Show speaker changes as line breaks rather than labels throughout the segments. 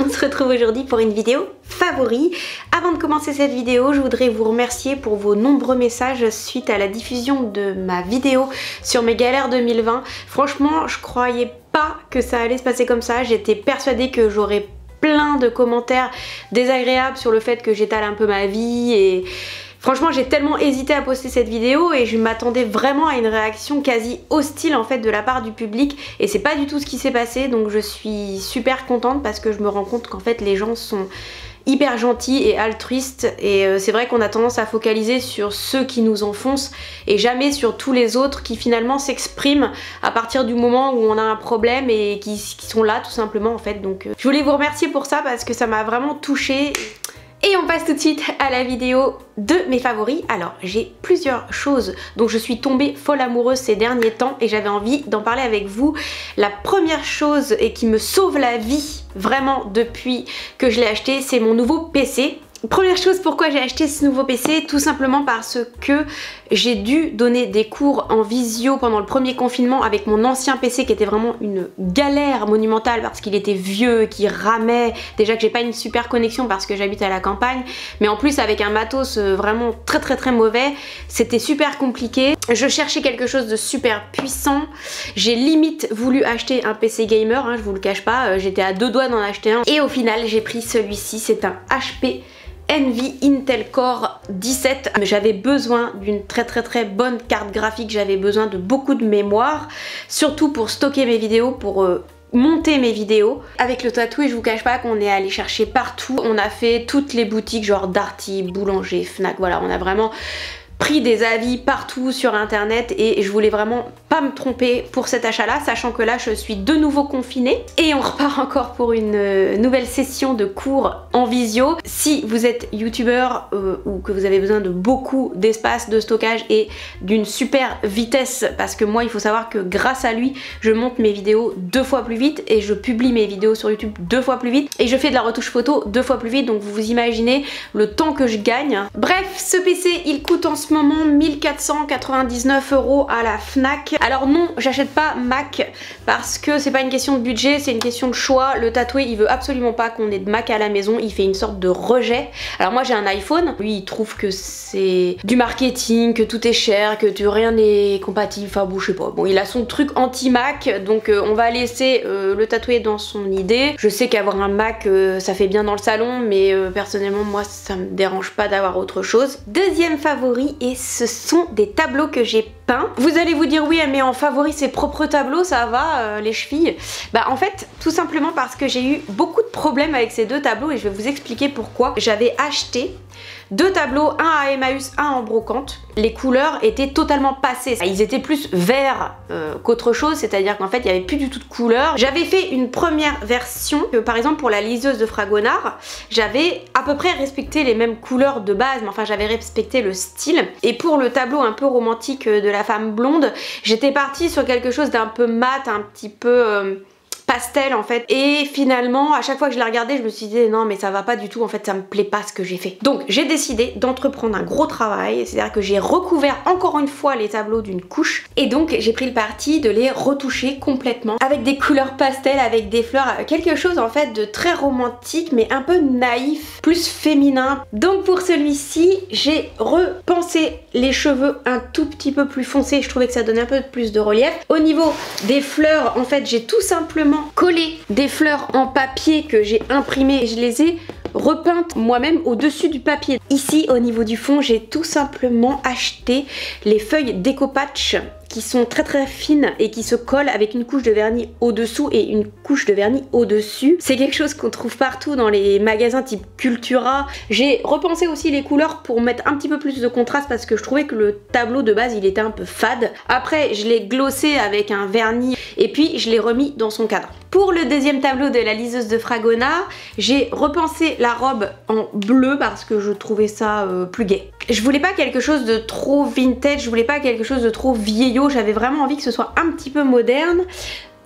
On se retrouve aujourd'hui pour une vidéo favori. Avant de commencer cette vidéo, je voudrais vous remercier pour vos nombreux messages suite à la diffusion de ma vidéo sur mes galères 2020. Franchement, je croyais pas que ça allait se passer comme ça. J'étais persuadée que j'aurais plein de commentaires désagréables sur le fait que j'étale un peu ma vie et... Franchement, j'ai tellement hésité à poster cette vidéo et je m'attendais vraiment à une réaction quasi hostile en fait de la part du public et c'est pas du tout ce qui s'est passé, donc je suis super contente parce que je me rends compte qu'en fait les gens sont hyper gentils et altruistes et c'est vrai qu'on a tendance à focaliser sur ceux qui nous enfoncent et jamais sur tous les autres qui finalement s'expriment à partir du moment où on a un problème et qui sont là tout simplement en fait. Donc je voulais vous remercier pour ça parce que ça m'a vraiment touchée. Et on passe tout de suite à la vidéo de mes favoris. Alors j'ai plusieurs choses dont je suis tombée folle amoureuse ces derniers temps et j'avais envie d'en parler avec vous. La première chose et qui me sauve la vie vraiment depuis que je l'ai acheté, c'est mon nouveau PC. Première chose, pourquoi j'ai acheté ce nouveau PC? Tout simplement parce que j'ai dû donner des cours en visio pendant le premier confinement avec mon ancien PC qui était vraiment une galère monumentale parce qu'il était vieux, qui ramait, déjà que j'ai pas une super connexion parce que j'habite à la campagne, mais en plus avec un matos vraiment très mauvais, c'était super compliqué. Je cherchais quelque chose de super puissant, j'ai limite voulu acheter un PC gamer, hein, je vous le cache pas, j'étais à deux doigts d'en acheter un et au final j'ai pris celui-ci, c'est un HP Envy Intel Core 17. J'avais besoin d'une très bonne carte graphique, j'avais besoin de beaucoup de mémoire, surtout pour stocker mes vidéos, pour monter mes vidéos. Avec le tatouage, je vous cache pas qu'on est allé chercher partout, on a fait toutes les boutiques genre Darty, Boulanger, Fnac, voilà, on a vraiment pris des avis partout sur internet et je voulais vraiment pas me tromper pour cet achat là, sachant que là je suis de nouveau confinée et on repart encore pour une nouvelle session de cours en visio. Si vous êtes youtubeur ou que vous avez besoin de beaucoup d'espace de stockage et d'une super vitesse, parce que moi il faut savoir que grâce à lui je monte mes vidéos 2 fois plus vite et je publie mes vidéos sur YouTube 2 fois plus vite et je fais de la retouche photo 2 fois plus vite, donc vous imaginez le temps que je gagne. Bref, ce PC il coûte en ce moment 1499 € à la Fnac. Alors non, j'achète pas Mac parce que c'est pas une question de budget, c'est une question de choix. Le tatoué il veut absolument pas qu'on ait de Mac à la maison, il fait une sorte de rejet. Alors moi j'ai un iPhone, lui il trouve que c'est du marketing, que tout est cher, que rien n'est compatible, enfin bon je sais pas. Bon, il a son truc anti-Mac, donc on va laisser le tatoué dans son idée. Je sais qu'avoir un Mac ça fait bien dans le salon, mais personnellement moi ça me dérange pas d'avoir autre chose. Deuxième favori, et ce sont des tableaux que j'ai peints. Vous allez vous dire oui mais en favori ses propres tableaux ça va les chevilles. Bah en fait tout simplement parce que j'ai eu beaucoup de problèmes avec ces deux tableaux et je vais vous expliquer pourquoi. J'avais acheté deux tableaux, un à Emmaüs, un en brocante. Les couleurs étaient totalement passées. Ils étaient plus verts qu'autre chose, c'est-à-dire qu'en fait il n'y avait plus du tout de couleurs. J'avais fait une première version, par exemple pour la liseuse de Fragonard, j'avais à peu près respecté les mêmes couleurs de base, mais enfin j'avais respecté le style. Et pour le tableau un peu romantique de la femme blonde, j'étais partie sur quelque chose d'un peu mat, un petit peu... pastel en fait, et finalement à chaque fois que je l'ai regardé je me suis dit non mais ça va pas du tout, en fait ça me plaît pas ce que j'ai fait. Donc j'ai décidé d'entreprendre un gros travail, c'est à dire que j'ai recouvert encore une fois les tableaux d'une couche et donc j'ai pris le parti de les retoucher complètement avec des couleurs pastel, avec des fleurs, quelque chose en fait de très romantique mais un peu naïf, plus féminin. Donc pour celui-ci j'ai repensé les cheveux un tout petit peu plus foncés, je trouvais que ça donnait un peu plus de relief. Au niveau des fleurs en fait j'ai tout simplement collé des fleurs en papier que j'ai imprimé et je les ai repeintes moi-même au-dessus du papier. Ici au niveau du fond j'ai tout simplement acheté les feuilles Décopatch qui sont très fines et qui se collent avec une couche de vernis au-dessous et une couche de vernis au-dessus. C'est quelque chose qu'on trouve partout dans les magasins type Cultura. J'ai repensé aussi les couleurs pour mettre un petit peu plus de contraste parce que je trouvais que le tableau de base il était un peu fade. Après je l'ai glossé avec un vernis et puis je l'ai remis dans son cadre. Pour le deuxième tableau de la liseuse de Fragonard, j'ai repensé la robe en bleu parce que je trouvais ça plus gai. Je voulais pas quelque chose de trop vintage, je voulais pas quelque chose de trop vieillot, j'avais vraiment envie que ce soit un petit peu moderne.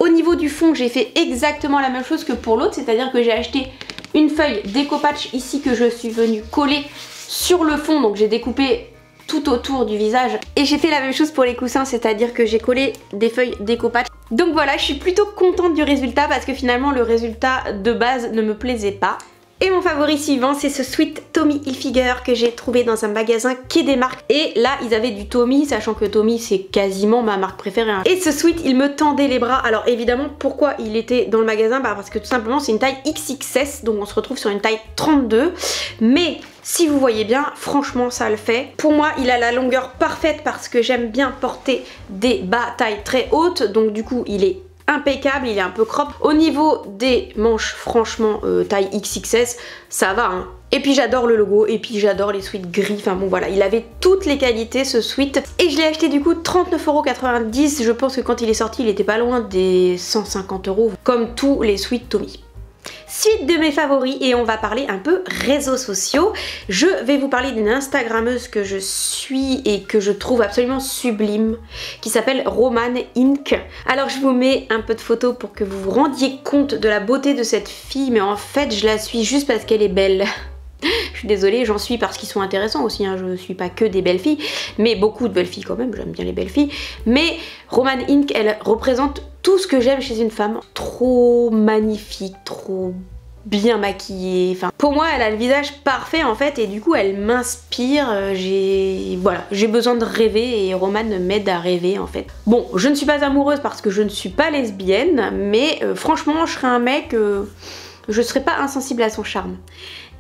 Au niveau du fond, j'ai fait exactement la même chose que pour l'autre, c'est-à-dire que j'ai acheté une feuille Décopatch ici que je suis venue coller sur le fond, donc j'ai découpé tout autour du visage. Et j'ai fait la même chose pour les coussins, c'est-à-dire que j'ai collé des feuilles découpage. Donc voilà, je suis plutôt contente du résultat parce que finalement le résultat de base ne me plaisait pas. Et mon favori suivant, c'est ce sweat Tommy Hilfiger que j'ai trouvé dans un magasin Quai des Marques. Et là, ils avaient du Tommy, sachant que Tommy, c'est quasiment ma marque préférée. Et ce sweat, il me tendait les bras. Alors évidemment, pourquoi il était dans le magasin? Bah parce que tout simplement, c'est une taille XXS, donc on se retrouve sur une taille 32. Mais si vous voyez bien, franchement, ça le fait. Pour moi, il a la longueur parfaite parce que j'aime bien porter des bas taille très hautes. Donc du coup, il est impeccable, il est un peu crop. Au niveau des manches, franchement, taille XXS, ça va, hein. Et puis j'adore le logo, et puis j'adore les sweats gris, enfin bon voilà, il avait toutes les qualités ce sweat. Et je l'ai acheté du coup 39,90 €, je pense que quand il est sorti, il était pas loin des 150 €, comme tous les sweats Tommy. Suite de mes favoris, et on va parler un peu réseaux sociaux. Je vais vous parler d'une Instagrammeuse que je suis et que je trouve absolument sublime, qui s'appelle Roman Inc. Alors je vous mets un peu de photos pour que vous vous rendiez compte de la beauté de cette fille, mais en fait je la suis juste parce qu'elle est belle. Je suis désolée, j'en suis parce qu'ils sont intéressants aussi, hein. Je ne suis pas que des belles filles, mais beaucoup de belles filles quand même, j'aime bien les belles filles. Mais Roman Inc, elle représente tout ce que j'aime chez une femme. Trop magnifique, trop bien maquillée. Enfin, pour moi, elle a le visage parfait en fait, et du coup, elle m'inspire. Voilà, j'ai besoin de rêver et Roman m'aide à rêver en fait. Bon, je ne suis pas amoureuse parce que je ne suis pas lesbienne, mais franchement, je serais un mec, je serais pas insensible à son charme.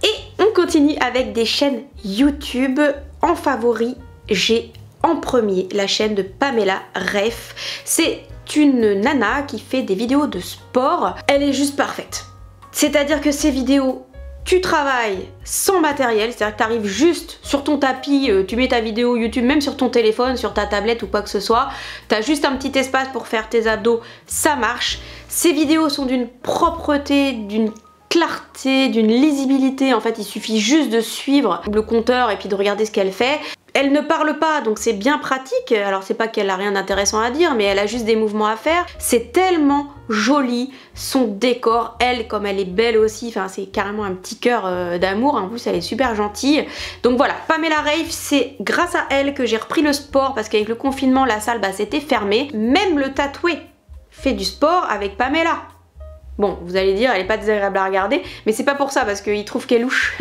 Et on continue avec des chaînes YouTube. En favori, j'ai en premier la chaîne de Pamela Reif. C'est une nana qui fait des vidéos de sport. Elle est juste parfaite. C'est-à-dire que ces vidéos, tu travailles sans matériel, c'est-à-dire que tu arrives juste sur ton tapis, tu mets ta vidéo YouTube, même sur ton téléphone, sur ta tablette ou quoi que ce soit, tu as juste un petit espace pour faire tes abdos, ça marche. Ces vidéos sont d'une propreté, d'une clarté, d'une lisibilité, en fait il suffit juste de suivre le compteur et puis de regarder ce qu'elle fait. Elle ne parle pas, donc c'est bien pratique. Alors c'est pas qu'elle a rien d'intéressant à dire, mais elle a juste des mouvements à faire. C'est tellement joli, son décor, elle comme elle est belle aussi, enfin c'est carrément un petit cœur d'amour, en plus elle est super gentille. Donc voilà, Pamela Reif, c'est grâce à elle que j'ai repris le sport, parce qu'avec le confinement la salle c'était fermé. Même le tatoué fait du sport avec Pamela. Bon, vous allez dire, elle est pas désagréable à regarder, mais c'est pas pour ça, parce qu'il trouve qu'elle louche.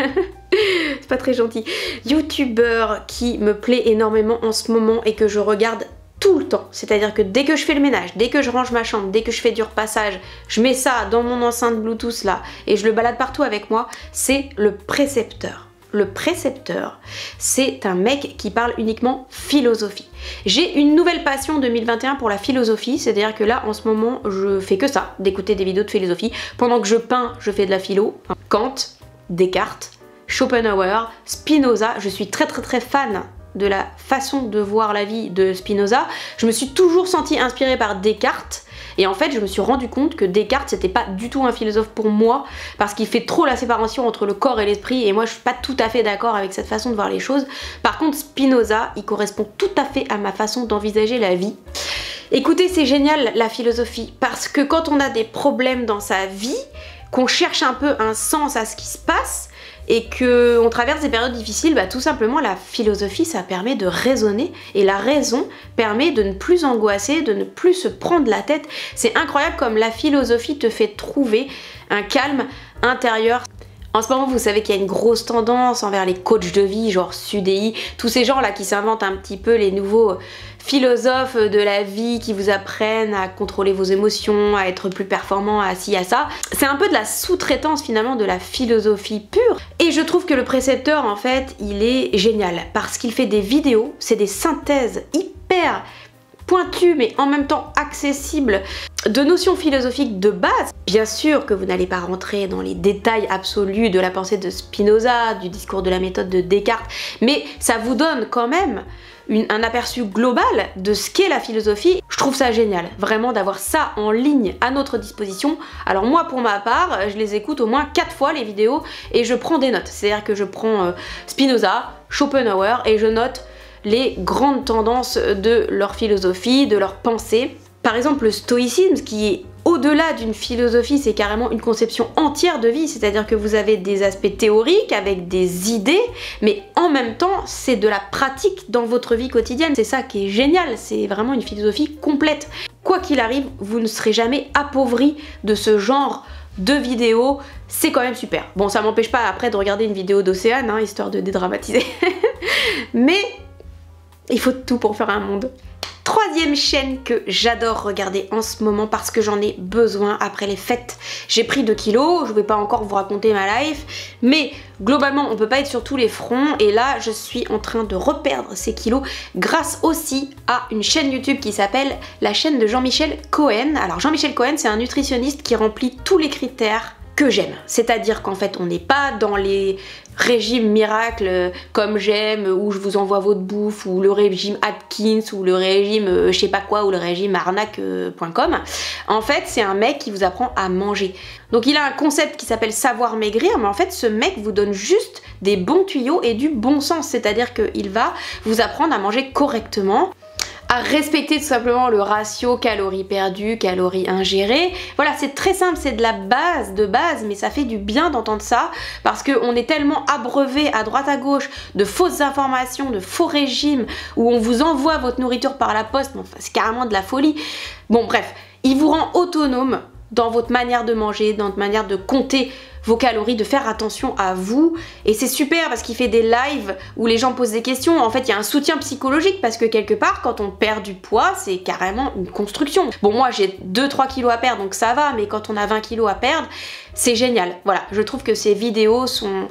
C'est pas très gentil. YouTubeur qui me plaît énormément en ce moment et que je regarde tout le temps. C'est-à-dire que dès que je fais le ménage, dès que je range ma chambre, dès que je fais du repassage, je mets ça dans mon enceinte Bluetooth là et je le balade partout avec moi, c'est le précepteur. Le précepteur, c'est un mec qui parle uniquement philosophie. J'ai une nouvelle passion 2021 pour la philosophie, c'est-à-dire que là en ce moment je fais que ça, d'écouter des vidéos de philosophie. Pendant que je peins, je fais de la philo. Kant, Descartes, Schopenhauer, Spinoza, je suis très fan de la façon de voir la vie de Spinoza. Je me suis toujours sentie inspirée par Descartes. Et en fait, je me suis rendu compte que Descartes, c'était pas du tout un philosophe pour moi, parce qu'il fait trop la séparation entre le corps et l'esprit, et moi je suis pas tout à fait d'accord avec cette façon de voir les choses. Par contre, Spinoza, il correspond tout à fait à ma façon d'envisager la vie. Écoutez, c'est génial la philosophie, parce que quand on a des problèmes dans sa vie, qu'on cherche un peu un sens à ce qui se passe, et qu'on traverse des périodes difficiles, bah tout simplement la philosophie ça permet de raisonner, et la raison permet de ne plus angoisser, de ne plus se prendre la tête. C'est incroyable comme la philosophie te fait trouver un calme intérieur. En ce moment, vous savez qu'il y a une grosse tendance envers les coachs de vie, genre Sudei, tous ces gens là qui s'inventent un petit peu les nouveaux philosophes de la vie, qui vous apprennent à contrôler vos émotions, à être plus performant, à ci, à ça. C'est un peu de la sous-traitance finalement de la philosophie pure. Et je trouve que le précepteur en fait, il est génial parce qu'il fait des vidéos, c'est des synthèses hyper pointues mais en même temps accessibles de notions philosophiques de base. Bien sûr que vous n'allez pas rentrer dans les détails absolus de la pensée de Spinoza, du discours de la méthode de Descartes, mais ça vous donne quand même un aperçu global de ce qu'est la philosophie. Je trouve ça génial, vraiment, d'avoir ça en ligne à notre disposition. Alors moi, pour ma part, je les écoute au moins 4 fois les vidéos et je prends des notes. C'est-à-dire que je prends Spinoza, Schopenhauer et je note les grandes tendances de leur philosophie, de leur pensée. Par exemple, le stoïcisme, qui est au-delà d'une philosophie, c'est carrément une conception entière de vie, c'est-à-dire que vous avez des aspects théoriques avec des idées, mais en même temps, c'est de la pratique dans votre vie quotidienne. C'est ça qui est génial, c'est vraiment une philosophie complète. Quoi qu'il arrive, vous ne serez jamais appauvri de ce genre de vidéos, c'est quand même super. Bon, ça m'empêche pas après de regarder une vidéo d'Océane, hein, histoire de dédramatiser. Mais il faut tout pour faire un monde. Troisième chaîne que j'adore regarder en ce moment parce que j'en ai besoin après les fêtes. J'ai pris 2 kilos, je vais pas encore vous raconter ma life, mais globalement on peut pas être sur tous les fronts et là je suis en train de reperdre ces kilos grâce aussi à une chaîne YouTube qui s'appelle la chaîne de Jean-Michel Cohen. Alors Jean-Michel Cohen, c'est un nutritionniste qui remplit tous les critères que j'aime. C'est-à-dire qu'en fait on n'est pas dans les régimes miracles comme j'aime, où je vous envoie votre bouffe, ou le régime Atkins, ou le régime je sais pas quoi, ou le régime arnaque.com. En fait c'est un mec qui vous apprend à manger. Donc il a un concept qui s'appelle savoir maigrir, mais en fait ce mec vous donne juste des bons tuyaux et du bon sens. C'est-à-dire qu'il va vous apprendre à manger correctement, à respecter tout simplement le ratio calories perdues, calories ingérées. Voilà, c'est très simple, c'est de la base de base, mais ça fait du bien d'entendre ça parce qu'on est tellement abreuvé à droite à gauche de fausses informations, de faux régimes où on vous envoie votre nourriture par la poste, mais enfin, c'est carrément de la folie. Bon bref, il vous rend autonome dans votre manière de manger, dans votre manière de compter vos calories, de faire attention à vous, et c'est super parce qu'il fait des lives où les gens posent des questions. En fait il y a un soutien psychologique parce que quelque part quand on perd du poids c'est carrément une construction. Bon moi j'ai 2-3 kilos à perdre donc ça va, mais quand on a 20 kilos à perdre c'est génial. Voilà, je trouve que ces vidéos sont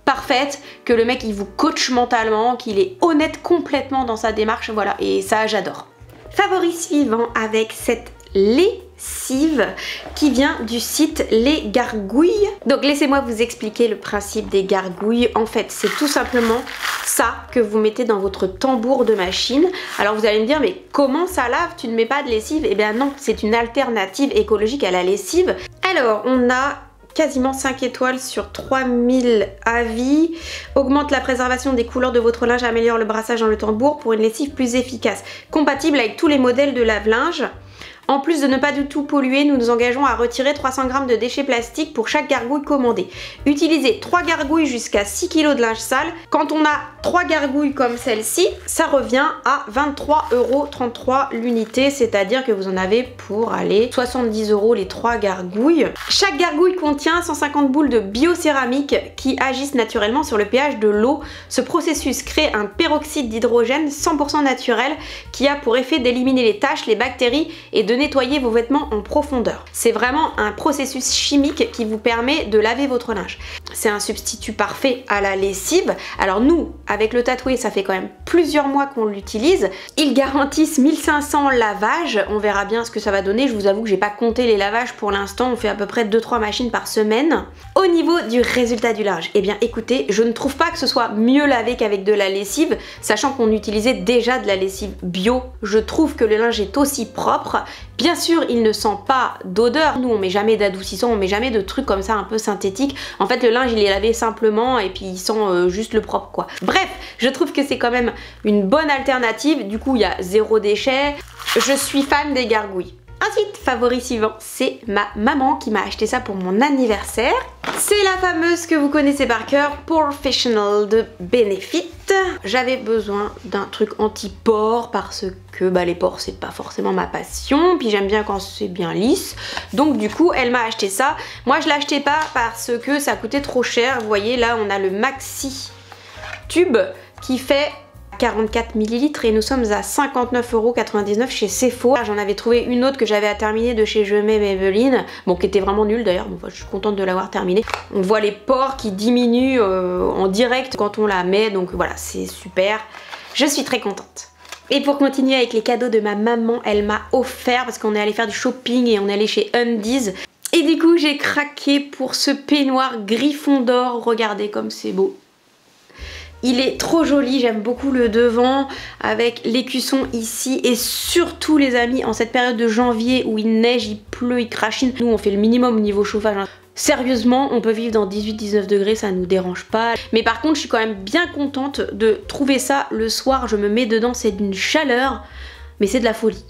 parfaites, que le mec il vous coach mentalement, qu'il est honnête complètement dans sa démarche, voilà, et ça j'adore. Favori suivant avec cette lessive qui vient du site Les Gargouilles. Donc laissez-moi vous expliquer le principe des gargouilles. En fait c'est tout simplement ça que vous mettez dans votre tambour de machine. Alors vous allez me dire mais comment ça lave, tu ne mets pas de lessive? Eh bien non, c'est une alternative écologique à la lessive. Alors on a quasiment 5 étoiles sur 3000 avis, augmente la préservation des couleurs de votre linge, améliore le brassage dans le tambour pour une lessive plus efficace, compatible avec tous les modèles de lave-linge. En plus de ne pas du tout polluer, nous nous engageons à retirer 300 g de déchets plastiques pour chaque gargouille commandée. Utilisez 3 gargouilles jusqu'à 6 kg de linge sale. Quand on a 3 gargouilles comme celle-ci, ça revient à 23,33 € l'unité, c'est-à-dire que vous en avez pour aller 70 € les 3 gargouilles. Chaque gargouille contient 150 boules de biocéramique qui agissent naturellement sur le pH de l'eau. Ce processus crée un peroxyde d'hydrogène 100% naturel qui a pour effet d'éliminer les taches, les bactéries et de nettoyer vos vêtements en profondeur. C'est vraiment un processus chimique qui vous permet de laver votre linge. C'est un substitut parfait à la lessive. Alors nous, avec le tatoué, ça fait quand même plusieurs mois qu'on l'utilise. Ils garantissent 1500 lavages. On verra bien ce que ça va donner. Je vous avoue que j'ai pas compté les lavages pour l'instant. On fait à peu près 2-3 machines par semaine. Au niveau du résultat du linge, eh bien écoutez, je ne trouve pas que ce soit mieux lavé qu'avec de la lessive, sachant qu'on utilisait déjà de la lessive bio. Je trouve que le linge est aussi propre. Bien sûr, il ne sent pas d'odeur. Nous, on met jamais d'adoucissant, on met jamais de trucs comme ça un peu synthétiques. En fait, le linge, il est lavé simplement et puis il sent juste le propre, quoi. Bref, je trouve que c'est quand même une bonne alternative. Du coup, il y a 0 déchet. Je suis fan des gargouilles. Ensuite, favori suivant, c'est ma maman qui m'a acheté ça pour mon anniversaire. C'est la fameuse que vous connaissez par cœur, Professional de Benefit. J'avais besoin d'un truc anti-pores parce que les pores c'est pas forcément ma passion, puis j'aime bien quand c'est bien lisse. Donc du coup, elle m'a acheté ça. Moi, je l'achetais pas parce que ça coûtait trop cher. Vous voyez, là, on a le Maxi Tube qui fait 44 ml et nous sommes à 59,99 € chez Sephora. J'en avais trouvé une autre que j'avais à terminer de chez Je m'aime Evelyne, bon qui était vraiment nulle d'ailleurs, bon, je suis contente de l'avoir terminée. On voit les pores qui diminuent en direct quand on la met, donc voilà, c'est super. Je suis très contente. Et pour continuer avec les cadeaux de ma maman, elle m'a offert, parce qu'on est allé faire du shopping et on est allé chez Undies. Et du coup j'ai craqué pour ce peignoir Gryffondor, regardez comme c'est beau. Il est trop joli, j'aime beaucoup le devant avec l'écusson ici et surtout les amis en cette période de janvier où il neige, il pleut, il crachine. Nous on fait le minimum au niveau chauffage. Sérieusement, on peut vivre dans 18-19 degrés, ça nous dérange pas. Mais par contre, je suis quand même bien contente de trouver ça le soir. Je me mets dedans, c'est d'une chaleur, mais c'est de la folie.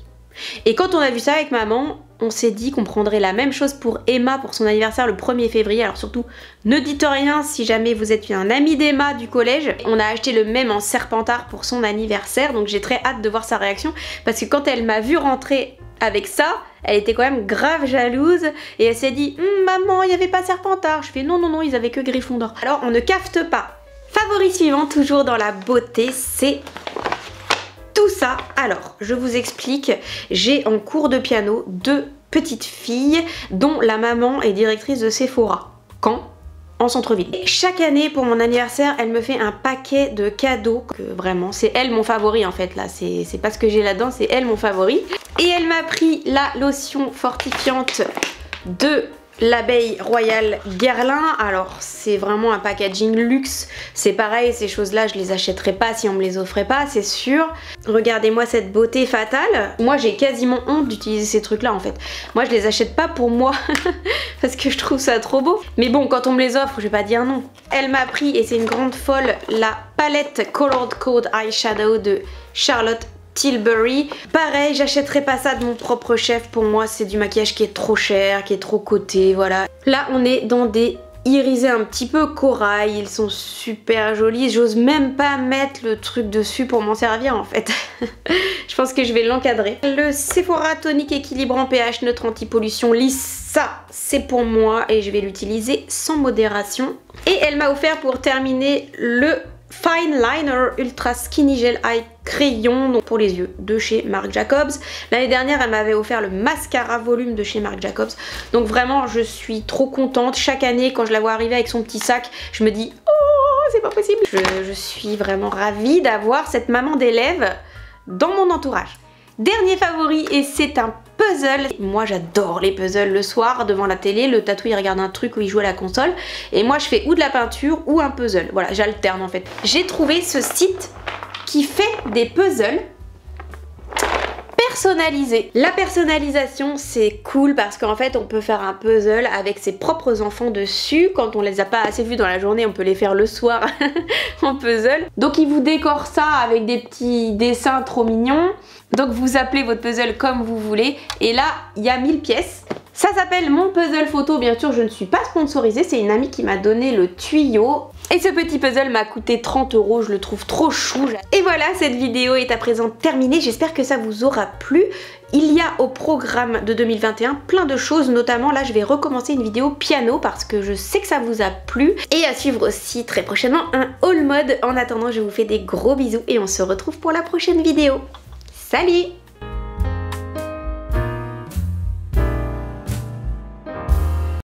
Et quand on a vu ça avec maman, on s'est dit qu'on prendrait la même chose pour Emma pour son anniversaire le 1er février. Alors surtout, ne dites rien si jamais vous êtes un ami d'Emma du collège. On a acheté le même en serpentard pour son anniversaire, donc j'ai très hâte de voir sa réaction parce que quand elle m'a vu rentrer avec ça, elle était quand même grave jalouse et elle s'est dit maman, il n'y avait pas serpentard. Je fais non, non, non, ils avaient que Gryffondor. Alors on ne cafte pas. Favori suivant, toujours dans la beauté, c'est tout ça. Alors, je vous explique, j'ai en cours de piano 2 petites filles dont la maman est directrice de Sephora. Quand ? En centre-ville. Chaque année pour mon anniversaire, elle me fait un paquet de cadeaux. Vraiment, c'est elle mon favori en fait là. C'est pas ce que j'ai là-dedans, c'est elle mon favori. Et elle m'a pris la lotion fortifiante de l'abeille royale Guerlain. Alors c'est vraiment un packaging luxe. C'est pareil, ces choses là je les achèterais pas si on me les offrait pas, c'est sûr. Regardez-moi cette beauté fatale. Moi j'ai quasiment honte d'utiliser ces trucs là en fait. Moi je les achète pas pour moi parce que je trouve ça trop beau. Mais bon, quand on me les offre, je vais pas dire non. Elle m'a pris, et c'est une grande folle, la palette Colored Code Eyeshadow de Charlotte Tilbury. Pareil, j'achèterai pas ça de mon propre chef. Pour moi, c'est du maquillage qui est trop cher, qui est trop coté, voilà. Là, on est dans des irisés un petit peu corail. Ils sont super jolis. J'ose même pas mettre le truc dessus pour m'en servir, en fait. Je pense que je vais l'encadrer. Le Sephora Tonic équilibrant pH neutre anti-pollution lisse. Ça, c'est pour moi et je vais l'utiliser sans modération. Et elle m'a offert pour terminer le Fine Liner Ultra Skinny Gel Eye Crayon, donc pour les yeux, de chez Marc Jacobs. L'année dernière, elle m'avait offert le mascara volume de chez Marc Jacobs. Donc vraiment, je suis trop contente. Chaque année, quand je la vois arriver avec son petit sac, je me dis « Oh, c'est pas possible !» Je suis vraiment ravie d'avoir cette maman d'élève dans mon entourage. Dernier favori, et c'est un puzzle. Moi j'adore les puzzles le soir devant la télé. Le tatou il regarde un truc où il joue à la console et moi je fais ou de la peinture ou un puzzle. Voilà, j'alterne en fait. J'ai trouvé ce site qui fait des puzzles personnalisés. La personnalisation c'est cool parce qu'en fait on peut faire un puzzle avec ses propres enfants dessus. Quand on les a pas assez vus dans la journée, on peut les faire le soir en puzzle. Donc ils vous décorent ça avec des petits dessins trop mignons. Donc vous appelez votre puzzle comme vous voulez. Et là, il y a 1000 pièces. Ça s'appelle mon puzzle photo. Bien sûr, je ne suis pas sponsorisée. C'est une amie qui m'a donné le tuyau. Et ce petit puzzle m'a coûté 30 €. Je le trouve trop chou. Et voilà, cette vidéo est à présent terminée. J'espère que ça vous aura plu. Il y a au programme de 2021 plein de choses. Notamment, là, je vais recommencer une vidéo piano parce que je sais que ça vous a plu. Et à suivre aussi très prochainement un haul mode. En attendant, je vous fais des gros bisous et on se retrouve pour la prochaine vidéo. Salut!